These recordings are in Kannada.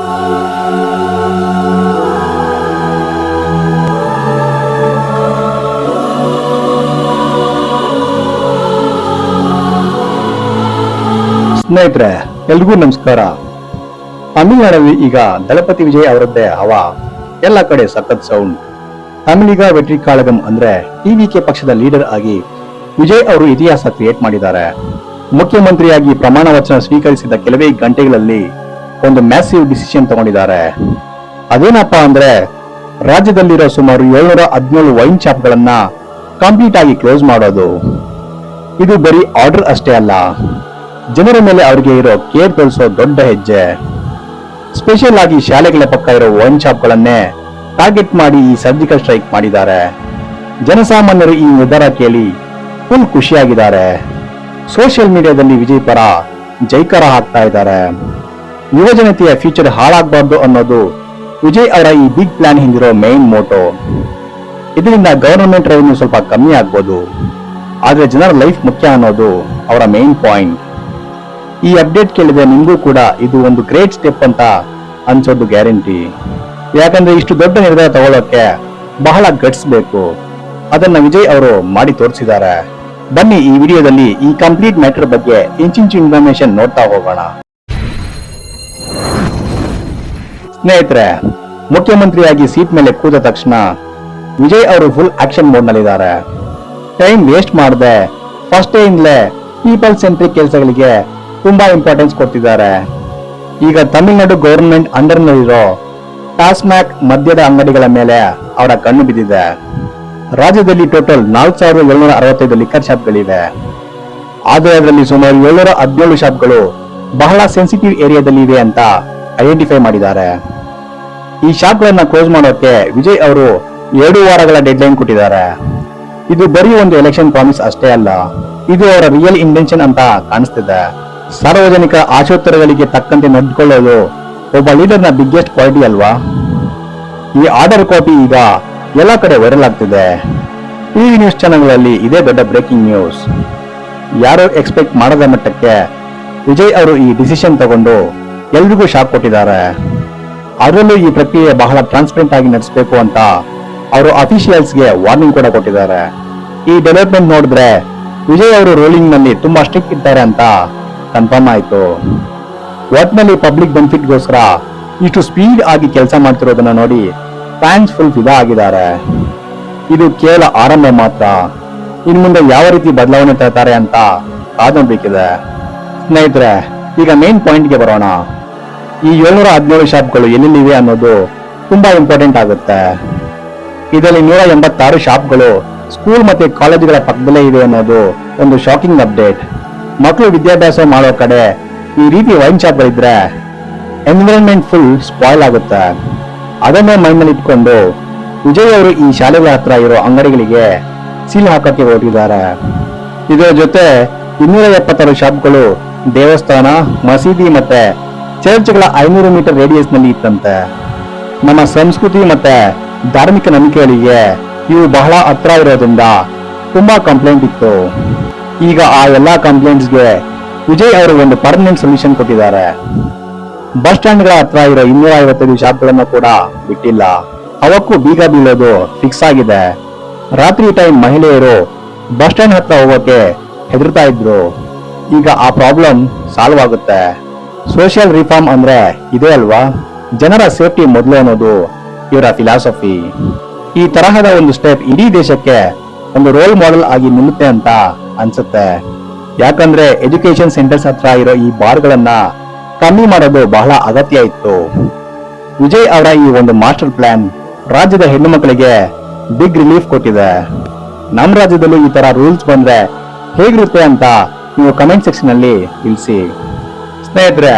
ಸ್ನೇಹಿತರೆ, ಎಲ್ರಿಗೂ ನಮಸ್ಕಾರ. ತಮಿಳುನಾಡಲ್ಲಿ ಈಗ ದಳಪತಿ ವಿಜಯ್ ಅವರದ್ದೇ ಹವಾ. ಎಲ್ಲ ಕಡೆ ಸಖತ್ ಸೌಂಡ್. ತಮಿಳಿಗ ವೆಟ್ರಿ ಕಾಳಗಂ ಅಂದ್ರೆ ಟಿವಿಕೆ ಪಕ್ಷದ ಲೀಡರ್ ಆಗಿ ವಿಜಯ್ ಅವರು ಇತಿಹಾಸ ಕ್ರಿಯೇಟ್ ಮಾಡಿದ್ದಾರೆ. ಮುಖ್ಯಮಂತ್ರಿಯಾಗಿ ಪ್ರಮಾಣ ವಚನ ಸ್ವೀಕರಿಸಿದ ಕೆಲವೇ ಗಂಟೆಗಳಲ್ಲಿ ಒಂದು ಮ್ಯಾಸಿವ್ ಡಿಸಿಷನ್ ತಗೊಂಡಿದ್ದಾರೆ. ಅದೇನಪ್ಪಾ ಅಂದ್ರೆ ರಾಜ್ಯದಲ್ಲಿರೋ ಸುಮಾರು 717 ವೈನ್ ಶಾಪ್ ಗಳನ್ನ ಕಂಪ್ಲೀಟ್ ಆಗಿ ಕ್ಲೋಸ್ ಮಾಡೋದು. ಇದು ಬರೀ ಆರ್ಡರ್ ಅಷ್ಟೇ ಅಲ್ಲ, ಜನರ ಮೇಲೆ ಅವರಿಗೆ ಇರೋ ಕೇರ್ ತೋರಿಸೋ ದೊಡ್ಡ ಹೆಜ್ಜೆ. ಸ್ಪೆಷಲ್ ಆಗಿ ಶಾಲೆಗಳ ಪಕ್ಕ ಇರೋ ವೈನ್ ಶಾಪ್ ಗಳನ್ನೇ ಟಾರ್ಗೆಟ್ ಮಾಡಿ ಈ ಸರ್ಜಿಕಲ್ ಸ್ಟ್ರೈಕ್ ಮಾಡಿದ್ದಾರೆ. ಜನಸಾಮಾನ್ಯರು ಈ ನಿರ್ಧಾರ ಕೇಳಿ ಫುಲ್ ಖುಷಿಯಾಗಿದ್ದಾರೆ. ಸೋಷಿಯಲ್ ಮೀಡಿಯಾದಲ್ಲಿ ವಿಜಯ್ ಪರ ಜೈಕಾರ ಹಾಕ್ತಾ ಇದ್ದಾರೆ. ಯುವ ಜನತೆಯ ಫ್ಯೂಚರ್ ಹಾಳಾಗಬಾರ್ದು ಅನ್ನೋದು ವಿಜಯ್ ಅವರ ಈ ಬಿಗ್ ಪ್ಲಾನ್ ಹಿಂದಿರೋ ಮೈನ್ ಮೋಟೋ. ಇದರಿಂದ ಗವರ್ನಮೆಂಟ್ ರೆವೆನ್ಯೂ ಸ್ವಲ್ಪ ಕಮ್ಮಿ ಆಗ್ಬೋದು, ಆದ್ರೆ ಜನರ ಲೈಫ್ ಮುಖ್ಯ ಅನ್ನೋದು ಅವರ ಮೈನ್ ಪಾಯಿಂಟ್. ಈ ಅಪ್ಡೇಟ್ ಕೇಳಿದ್ರೆ ನಿಮಗೂ ಕೂಡ ಇದು ಒಂದು ಗ್ರೇಟ್ ಸ್ಟೆಪ್ ಅಂತ ಅನ್ಸೋದು ಗ್ಯಾರಂಟಿ. ಯಾಕಂದ್ರೆ ಇಷ್ಟು ದೊಡ್ಡ ನಿರ್ಧಾರ ತಗೊಳ್ಳೋಕೆ ಬಹಳ ಗಟ್ಸ್ ಬೇಕು. ಅದನ್ನ ವಿಜಯ್ ಅವರು ಮಾಡಿ ತೋರಿಸಿದ್ದಾರೆ. ಬನ್ನಿ ಈ ವಿಡಿಯೋದಲ್ಲಿ ಈ ಕಂಪ್ಲೀಟ್ ಮ್ಯಾಟರ್ ಬಗ್ಗೆ ಇಂಚಿಂಚು ಇನ್ಫಾರ್ಮೇಶನ್ ನೋಡ್ತಾ ಹೋಗೋಣ. ಸ್ನೇಹಿತರೆ, ಮುಖ್ಯಮಂತ್ರಿಯಾಗಿ ಸೀಟ್ ಮೇಲೆ ಕೂತ ತಕ್ಷಣ ವಿಜಯ್ ಅವರು ಫುಲ್ ಆಕ್ಷನ್ ಮೋಡ್ ನಲ್ಲಿದ್ದಾರೆ. ಟೈಮ್ ವೇಸ್ಟ್ ಮಾಡದೆ ಫಸ್ಟ್ ಡೇ ಇಂದಲೇ ಪೀಪಲ್ ಸೆಂಟ್ರಿಕ್ ಕೆಲಸಗಳಿಗೆ ತುಂಬಾ ಇಂಪಾರ್ಟೆನ್ಸ್ ಕೊಡ್ತಿದ್ದಾರೆ. ಈಗ ತಮಿಳುನಾಡು ಗವರ್ನಮೆಂಟ್ ಅಂಡರ್ ನಲ್ಲಿರೋ ಟಾಸ್ಮ್ಯಾಕ್ ಮದ್ಯದ ಅಂಗಡಿಗಳ ಮೇಲೆ ಅವರ ಕಣ್ಣು ಬಿದ್ದಿದೆ. ರಾಜ್ಯದಲ್ಲಿ ಟೋಟಲ್ 4765 ಲಿಕ್ಕರ್ ಶಾಪ್ಗಳಿವೆ. ಆದರೆ ಅದರಲ್ಲಿ ಸುಮಾರು 717 ಶಾಪ್ಗಳು ಬಹಳ ಸೆನ್ಸಿಟಿವ್ ಏರಿಯಾದಲ್ಲಿ ಇವೆ ಅಂತ ಐಡೆಂಟಿಫೈ ಮಾಡಿದ್ದಾರೆ. ಈ ಶಾಪ್ಗಳನ್ನ ಕ್ಲೋಸ್ ಮಾಡೋಕೆ ವಿಜಯ್ ಅವರು 2 ವಾರಗಳ ಡೆಡ್ಲೈನ್ ಕೊಟ್ಟಿದ್ದಾರೆ. ಇದು ಬರೀ ಒಂದು ಎಲೆಕ್ಷನ್ ಪ್ರಾಮಿಸ್ ಅಷ್ಟೇ ಅಲ್ಲ, ಇದು ಅವರ ರಿಯಲ್ ಇಂಟೆನ್ಷನ್ ಅಂತ ಕಾಣಿಸ್ತಿದೆ. ಸಾರ್ವಜನಿಕ ಆಶೋತ್ತರಗಳಿಗೆ ತಕ್ಕಂತೆ ನಡೆದುಕೊಳ್ಳೋದು ಒಬ್ಬ ಲೀಡರ್ನ ಬಿಗ್ಗೆಸ್ಟ್ ಕ್ವಾಲಿಟಿ ಅಲ್ವಾ? ಈ ಆರ್ಡರ್ ಕಾಪಿ ಈಗ ಎಲ್ಲ ಕಡೆ ವೈರಲ್ ಆಗ್ತಿದೆ. ಟಿವಿ ನ್ಯೂಸ್ ಚಾನೆಲ್ಗಳಲ್ಲಿ ಇದೇ ದೊಡ್ಡ ಬ್ರೇಕಿಂಗ್ ನ್ಯೂಸ್. ಯಾರು ಎಕ್ಸ್ಪೆಕ್ಟ್ ಮಾಡದ ಮಟ್ಟಕ್ಕೆ ವಿಜಯ್ ಅವರು ಈ ಡಿಸಿಷನ್ ತಗೊಂಡು ಎಲ್ರಿಗೂ ಶಾಕ್ ಕೊಟ್ಟಿದ್ದಾರೆ. ಅದರಲ್ಲೂ ಈ ಪ್ರಕ್ರಿಯೆ ಬಹಳ ಟ್ರಾನ್ಸ್ಪರೆಂಟ್ ಆಗಿ ನಡೆಸಬೇಕು ಅಂತ ಅವರು ಅಫಿಷಿಯಲ್ಸ್ಗೆ ವಾರ್ನಿಂಗ್ ಕೂಡ ಕೊಟ್ಟಿದ್ದಾರೆ. ಈ ಡೆವಲಪ್ಮೆಂಟ್ ನೋಡಿದ್ರೆ ವಿಜಯ್ ಅವರು ರೋಲಿಂಗ್ ನಲ್ಲಿ ತುಂಬಾ ಸ್ಟ್ರಿಕ್ಟ್ ಇದ್ದಾರೆ ಅಂತ ಕನ್ಫರ್ಮ್ ಆಯ್ತು. ಒಟ್ನಲ್ಲಿ ಪಬ್ಲಿಕ್ ಬೆನಿಫಿಟ್ಗೋಸ್ಕರ ಇಷ್ಟು ಸ್ಪೀಡ್ ಆಗಿ ಕೆಲಸ ಮಾಡ್ತಿರೋದನ್ನ ನೋಡಿ ಫ್ಯಾನ್ಸ್ ಫುಲ್ ಫಿದಾ ಆಗಿದ್ದಾರೆ. ಇದು ಕೇವಲ ಆರಂಭ ಮಾತ್ರ. ಇನ್ನು ಮುಂದೆ ಯಾವ ರೀತಿ ಬದಲಾವಣೆ ತರ್ತಾರೆ ಅಂತ ಕಾದಬೇಕಿದೆ. ಸ್ನೇಹಿತರೆ, ಈಗ ಮೇನ್ ಪಾಯಿಂಟ್ಗೆ ಬರೋಣ. ಈ 717 ಶಾಪ್ಗಳು ಎಲ್ಲೆಲ್ಲಿವೆ ಅನ್ನೋದು ತುಂಬಾ ಇಂಪಾರ್ಟೆಂಟ್ ಆಗುತ್ತೆ. ಇದರಲ್ಲಿ 186 ಶಾಪ್ಗಳು ಸ್ಕೂಲ್ ಮತ್ತೆ ಕಾಲೇಜುಗಳ ಪಕ್ಕದಲ್ಲೇ ಇದೆ ಅನ್ನೋದು ಒಂದು ಶಾಕಿಂಗ್ ಅಪ್ಡೇಟ್. ಮಕ್ಕಳು ವಿದ್ಯಾಭ್ಯಾಸ ಮಾಡೋ ಕಡೆ ಈ ರೀತಿ ವೈನ್ ಶಾಪ್ಗಳಿದ್ರೆ ಎನ್ವಿರಾನ್ಮೆಂಟ್ ಫುಲ್ ಸ್ಪಾಯ್ಲ್ ಆಗುತ್ತೆ. ಅದನ್ನೇ ಮೈಂಡ್ನಲ್ಲಿ ಇಟ್ಕೊಂಡು ವಿಜಯ್ ಅವರು ಈ ಶಾಲೆಗಳ ಹತ್ರ ಇರೋ ಅಂಗಡಿಗಳಿಗೆ ಸೀಲ್ ಹಾಕಕ್ಕೆ ಹೊರಟಿದ್ದಾರೆ. ಇದರ ಜೊತೆ 276 ಶಾಪ್ಗಳು ದೇವಸ್ಥಾನ, ಮಸೀದಿ ಮತ್ತೆ ಚರ್ಚ್ಗಳ 500 ಮೀಟರ್ ರೇಡಿಯಸ್ ನಲ್ಲಿ ಇತ್ತಂತೆ. ನಮ್ಮ ಸಂಸ್ಕೃತಿ ಮತ್ತೆ ಧಾರ್ಮಿಕ ನಂಬಿಕೆಗಳಿಗೆ ಇವು ಬಹಳ ಹತ್ರ ಇರೋದ್ರಿಂದ ತುಂಬಾ ಕಂಪ್ಲೇಂಟ್ ಇತ್ತು. ಈಗ ಆ ಎಲ್ಲಾ ಕಂಪ್ಲೇಂಟ್ಸ್ಗೆ ವಿಜಯ್ ಅವರು ಒಂದು ಪರ್ಮನೆಂಟ್ ಸೊಲ್ಯೂಷನ್ ಕೊಟ್ಟಿದ್ದಾರೆ. ಬಸ್ ಸ್ಟ್ಯಾಂಡ್ ಗಳ ಹತ್ರ ಇರೋ 255 ಶಾಪ್ಗಳನ್ನು ಕೂಡ ಬಿಟ್ಟಿಲ್ಲ. ಅವಕ್ಕೂ ಬೀಗ ಬೀಳೋದು ಫಿಕ್ಸ್ ಆಗಿದೆ. ರಾತ್ರಿ ಟೈಮ್ ಮಹಿಳೆಯರು ಬಸ್ ಸ್ಟ್ಯಾಂಡ್ ಹತ್ರ ಹೋಗೋಕೆ ಹೆದರ್ತಾ ಇದ್ರು. ಈಗ ಆ ಪ್ರಾಬ್ಲಮ್ ಸಾಲ್ವ್ ಆಗುತ್ತೆ. ಸೋಷಿಯಲ್ ರಿಫಾರ್ಮ್ ಅಂದ್ರೆ ಇದೇ ಅಲ್ವಾ? ಜನರ ಸೇಫ್ಟಿ ಮೊದಲು ಅನ್ನೋದು ಇವರ ಫಿಲಾಸಫಿ. ಈ ತರಹದ ಒಂದು ಸ್ಟೆಪ್ ಇಡೀ ದೇಶಕ್ಕೆ ಒಂದು ರೋಲ್ ಮಾಡೆಲ್ ಆಗಿ ನಿಲ್ಲುತ್ತೆ ಅಂತ ಅನ್ಸುತ್ತೆ. ಯಾಕಂದ್ರೆ ಎಜುಕೇಶನ್ ಸೆಂಟರ್ಸ್ ಹತ್ರ ಇರೋ ಈ ಬಾರ್ಗಳನ್ನ ಕಮ್ಮಿ ಮಾಡೋದು ಬಹಳ ಅಗತ್ಯ ಇತ್ತು. ವಿಜಯ್ ಅವರ ಈ ಒಂದು ಮಾಸ್ಟರ್ ಪ್ಲಾನ್ ರಾಜ್ಯದ ಹೆಣ್ಣು ಮಕ್ಕಳಿಗೆ ಬಿಗ್ ರಿಲೀಫ್ ಕೊಟ್ಟಿದೆ. ನಮ್ಮ ರಾಜ್ಯದಲ್ಲೂ ಈ ತರ ರೂಲ್ಸ್ ಬಂದ್ರೆ ಹೇಗಿರುತ್ತೆ ಅಂತ ನೀವು ಕಮೆಂಟ್ ಸೆಕ್ಷನ್ ಅಲ್ಲಿ ತಿಳಿಸಿ. ಸ್ನೇಹಿತರೆ,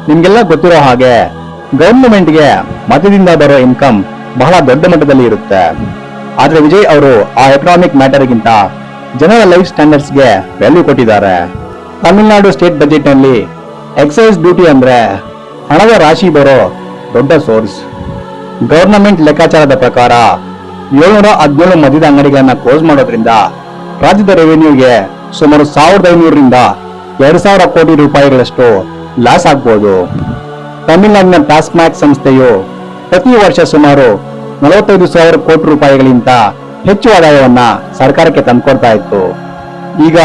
ನಿಮ್ಗೆಲ್ಲ ಗೊತ್ತಿರೋ ಹಾಗೆ ಗವರ್ನಮೆಂಟ್ಗೆ ಮತದಿಂದ ಬರೋ ಇನ್ಕಮ್ ಬಹಳ ದೊಡ್ಡ ಮಟ್ಟದಲ್ಲಿ ಇರುತ್ತೆ. ಆದ್ರೆ ವಿಜಯ್ ಅವರು ಆ ಎಕನಾಮಿಕ್ ಮ್ಯಾಟರ್ಗಿಂತ ಜನರ ಲೈಫ್ ಸ್ಟ್ಯಾಂಡರ್ಡ್ಸ್ಗೆ ವ್ಯಾಲ್ಯೂ ಕೊಟ್ಟಿದ್ದಾರೆ. ತಮಿಳುನಾಡು ಸ್ಟೇಟ್ ಬಜೆಟ್ ನಲ್ಲಿ ಎಕ್ಸೈಸ್ ಡ್ಯೂಟಿ ಅಂದ್ರೆ ಹಣದ ರಾಶಿ ಬರೋ ದೊಡ್ಡ ಸೋರ್ಸ್. ಗವರ್ನಮೆಂಟ್ ಲೆಕ್ಕಾಚಾರದ ಪ್ರಕಾರ 717 ಮದ್ಯದ ಅಂಗಡಿಗಳನ್ನ ಕ್ಲೋಸ್ ಮಾಡೋದ್ರಿಂದ ರಾಜ್ಯದ ರೆವೆನ್ಯೂಗೆ ಸುಮಾರು 1500 ರಿಂದ 2000 ಕೋಟಿ ರೂಪಾಯಿಗಳಷ್ಟು ಲಾಸ್ ಆಗ್ಬೋದು. ತಮಿಳುನಾಡಿನ ಟಾಸ್ಮ್ಯಾಕ್ ಸಂಸ್ಥೆಯು ಪ್ರತಿ ವರ್ಷ ಸುಮಾರು 45,000 ಕೋಟಿ ರೂಪಾಯಿಗಳಿಂದ ಹೆಚ್ಚು ಆದಾಯವನ್ನ ಸರ್ಕಾರಕ್ಕೆ ತಂದುಕೊಡ್ತಾ ಇತ್ತು. ಈಗ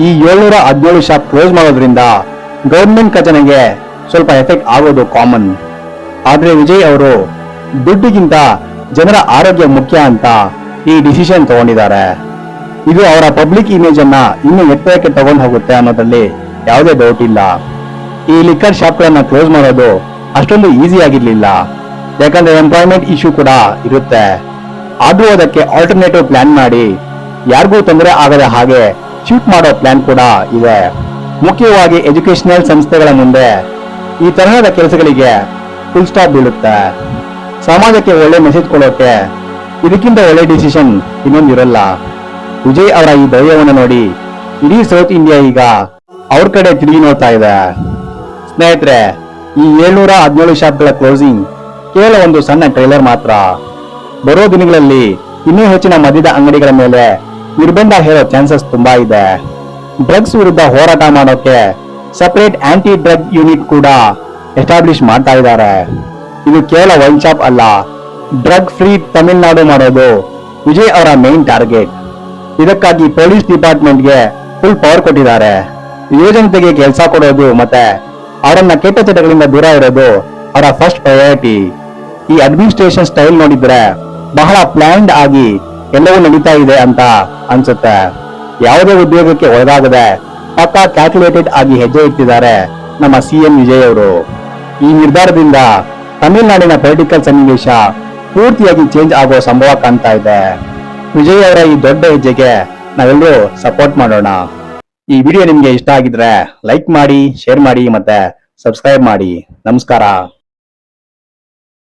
ಈ 717 ಶಾಪ್ ಕ್ಲೋಸ್ ಮಾಡೋದ್ರಿಂದ ಗವರ್ಮೆಂಟ್ ಖಜಾನೆಗೆ ಸ್ವಲ್ಪ ಎಫೆಕ್ಟ್ ಆಗೋದು ಕಾಮನ್. ಆದ್ರೆ ವಿಜಯ್ ಅವರು ದುಡ್ಡಿಗಿಂತ ಜನರ ಆರೋಗ್ಯ ಮುಖ್ಯ ಅಂತ ಈ ಡಿಸಿಷನ್ ತಗೊಂಡಿದ್ದಾರೆ. ಇದು ಅವರ ಪಬ್ಲಿಕ್ ಇಮೇಜ್ ಅನ್ನ ಇನ್ನೂ ಎತ್ತರಕ್ಕೆ ತಗೊಂಡು ಹೋಗುತ್ತೆ ಅನ್ನೋದ್ರಲ್ಲಿ ಯಾವುದೇ ಡೌಟ್ ಇಲ್ಲ. ಈ ಲಿಕ್ಕರ್ ಶಾಪ್ಗಳನ್ನ ಕ್ಲೋಸ್ ಮಾಡೋದು ಅಷ್ಟೊಂದು ಈಸಿ ಆಗಿರ್ಲಿಲ್ಲ, ಯಾಕಂದ್ರೆ ಎಂಪ್ಲಾಯ್ಮೆಂಟ್ ಇಶ್ಯೂ ಕೂಡ ಇರುತ್ತೆ. ಆದ್ರೂ ಅದಕ್ಕೆ ಆಲ್ಟರ್ನೇಟಿವ್ ಪ್ಲಾನ್ ಮಾಡಿ ಯಾರಿಗೂ ತೊಂದರೆ ಆಗದ ಹಾಗೆ ಶಿಫ್ಟ್ ಮಾಡೋ ಪ್ಲಾನ್ ಕೂಡ ಇದೆ. ಮುಖ್ಯವಾಗಿ ಎಜುಕೇಶನಲ್ ಸಂಸ್ಥೆಗಳ ಮುಂದೆ ಈ ತರಹದ ಕೆಲಸಗಳಿಗೆ ಫುಲ್ ಸ್ಟಾಪ್ ಬೀಳುತ್ತೆ. ಸಮಾಜಕ್ಕೆ ಒಳ್ಳೆ ಮೆಸೇಜ್ ಕೊಡೋಕೆ ಇದಕ್ಕಿಂತ ಒಳ್ಳೆ ಡಿಸಿಷನ್ ಇನ್ನೊಂದಿರಲ್ಲ. ವಿಜಯ್ ಅವರ ಈ ಧೈರ್ಯವನ್ನು ನೋಡಿ ಇಡೀ ಸೌತ್ ಇಂಡಿಯಾ ಈಗ ಅವ್ರ ಕಡೆ ತಿರುಗಿ ನೋಡ್ತಾ ಇದೆ. ಸ್ನೇಹಿತರೆ, ಈ 717 ಶಾಪ್ಗಳ ಕ್ಲೋಸಿಂಗ್ ಕೇವಲ ಒಂದು ಸಣ್ಣ ಟ್ರೈಲರ್ ಮಾತ್ರ. ಬರೋ ದಿನಗಳಲ್ಲಿ ಇನ್ನೂ ಹೆಚ್ಚಿನ ಮದ್ಯದ ಅಂಗಡಿಗಳ ಮೇಲೆ ನಿರ್ಬಂಧ ಹೇರೋ ಚಾನ್ಸಸ್ ತುಂಬಾ ಇದೆ. ಡ್ರಗ್ಸ್ ವಿರುದ್ಧ ಹೋರಾಟ ಮಾಡೋಕೆ ಸಪರೇಟ್ ಆಂಟಿ ಡ್ರಗ್ ಯೂನಿಟ್ ಕೂಡ ಎಸ್ಟಾಬ್ಲಿಷ್ ಮಾಡ್ತಾ ಇದ್ದಾರೆ. ಇದು ಕೇವಲ ವೈನ್ ಶಾಪ್ ಅಲ್ಲ, ಡ್ರಗ್ ಫ್ರೀ ತಮಿಳುನಾಡು ಮಾಡೋದು ವಿಜಯ್ ಅವರ ಮೇನ್ ಟಾರ್ಗೆಟ್. ಇದಕ್ಕಾಗಿ ಪೊಲೀಸ್ ಡಿಪಾರ್ಟ್ಮೆಂಟ್ಗೆ ಫುಲ್ ಪವರ್ ಕೊಟ್ಟಿದ್ದಾರೆ. ಯುವಜನತೆಗೆ ಕೆಲಸ ಕೊಡೋದು ಮತ್ತೆ ಅವರನ್ನ ಕೆಟ್ಟ ಚಟಗಳಿಂದ ದೂರ ಇರೋದು ಅವರ ಫಸ್ಟ್ ಪ್ರಯಾರಿಟಿ. ಈ ಅಡ್ಮಿನಿಸ್ಟ್ರೇಷನ್ ಸ್ಟೈಲ್ ನೋಡಿದ್ರೆ ಬಹಳ ಪ್ಲಾನ್ಡ್ ಆಗಿ ಎಲ್ಲವೂ ನಡೀತಾ ಇದೆ ಅಂತ ಅನ್ಸುತ್ತೆ. ಯಾವುದೇ ಉದ್ಯೋಗಕ್ಕೆ ಒಳಗಾಗದೆ ಪಕ್ಕಾ ಕ್ಯಾಲ್ಕುಲೇಟೆಡ್ ಆಗಿ ಹೆಜ್ಜೆ ಇಟ್ಟಿದ್ದಾರೆ ನಮ್ಮ ಸಿಎಂ ವಿಜಯ್ ಅವರು. ಈ ನಿರ್ಧಾರದಿಂದ ತಮಿಳುನಾಡಿನ ಪೊಲಿಟಿಕಲ್ ಸನ್ನಿವೇಶ ಪೂರ್ತಿಯಾಗಿ ಚೇಂಜ್ ಆಗೋ ಸಂಭವ ಕಾಣ್ತಾ ಇದೆ. ವಿಜಯ್ ಅವರ ಈ ದೊಡ್ಡ ಹೆಜ್ಜೆಗೆ ನಾವೆಲ್ಲರೂ ಸಪೋರ್ಟ್ ಮಾಡೋಣ. ಈ ವಿಡಿಯೋ ನಿಮ್ಗೆ ಇಷ್ಟ ಆಗಿದ್ರೆ ಲೈಕ್ ಮಾಡಿ, ಶೇರ್ ಮಾಡಿ ಮತ್ತೆ ಸಬ್ಸ್ಕ್ರೈಬ್ ಮಾಡಿ. ನಮಸ್ಕಾರ.